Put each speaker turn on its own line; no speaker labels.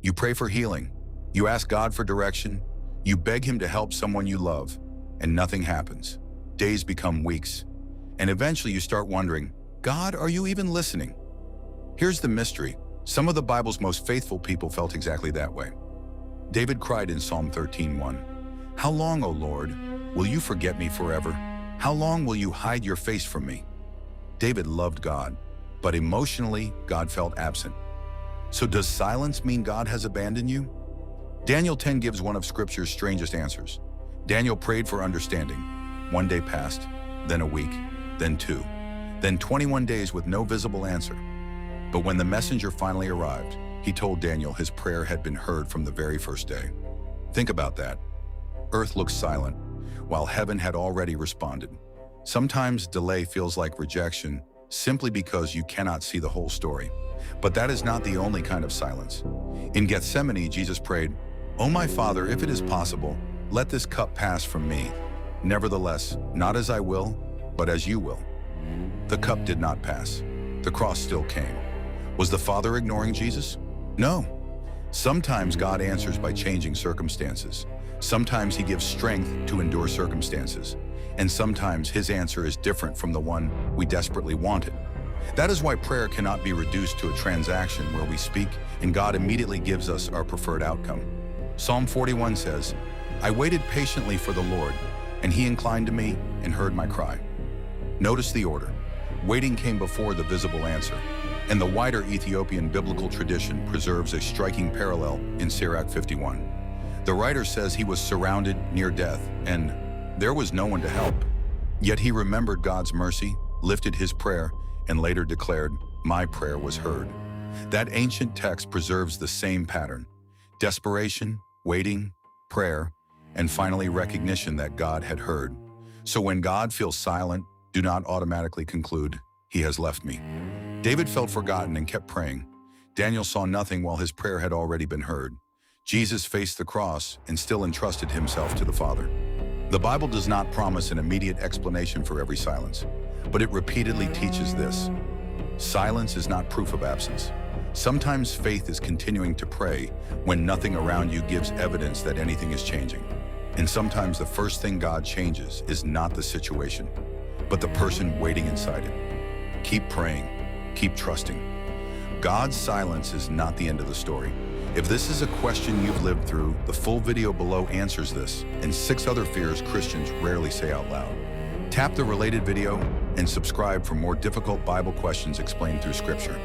You pray for healing. You ask God for direction. You beg Him to help someone you love, and nothing happens. Days become weeks, and eventually you start wondering, God, are you even listening? Here's the mystery. Some of the Bible's most faithful people felt exactly that way. David cried in Psalm 13:1, "How long, O Lord, will you forget me forever? How long will you hide your face from me?" David loved God, but emotionally, God felt absent. So does silence mean God has abandoned you? Daniel 10 gives one of Scripture's strangest answers. Daniel prayed for understanding. 1 day passed, then a week, then 2, then 21 days with no visible answer. But when the messenger finally arrived, he told Daniel his prayer had been heard from the very first day. Think about that. Earth looks silent, while heaven had already responded. Sometimes delay feels like rejection simply because you cannot see the whole story. But that is not the only kind of silence. In Gethsemane, Jesus prayed, "O my Father, if it is possible, let this cup pass from me. Nevertheless, not as I will, but as you will." The cup did not pass. The cross still came. Was the Father ignoring Jesus? No. Sometimes God answers by changing circumstances. Sometimes He gives strength to endure circumstances. And sometimes His answer is different from the one we desperately wanted. That is why prayer cannot be reduced to a transaction where we speak and God immediately gives us our preferred outcome. Psalm 41 says, "I waited patiently for the Lord, and He inclined to me and heard my cry." Notice the order. Waiting came before the visible answer, and the wider Ethiopian biblical tradition preserves a striking parallel in Sirach 51. The writer says he was surrounded near death, and there was no one to help. Yet he remembered God's mercy, lifted his prayer, and later declared, "My prayer was heard." That ancient text preserves the same pattern: desperation, waiting, prayer, and finally recognition that God had heard. So when God feels silent, do not automatically conclude, "He has left me." David felt forgotten and kept praying. Daniel saw nothing while his prayer had already been heard. Jesus faced the cross and still entrusted himself to the Father. The Bible does not promise an immediate explanation for every silence, but it repeatedly teaches this: silence is not proof of absence. Sometimes faith is continuing to pray when nothing around you gives evidence that anything is changing. And sometimes the first thing God changes is not the situation, but the person waiting inside it. Keep praying, keep trusting. God's silence is not the end of the story. If this is a question you've lived through, the full video below answers this and 6 other fears Christians rarely say out loud. Tap the related video and subscribe for more difficult Bible questions explained through Scripture.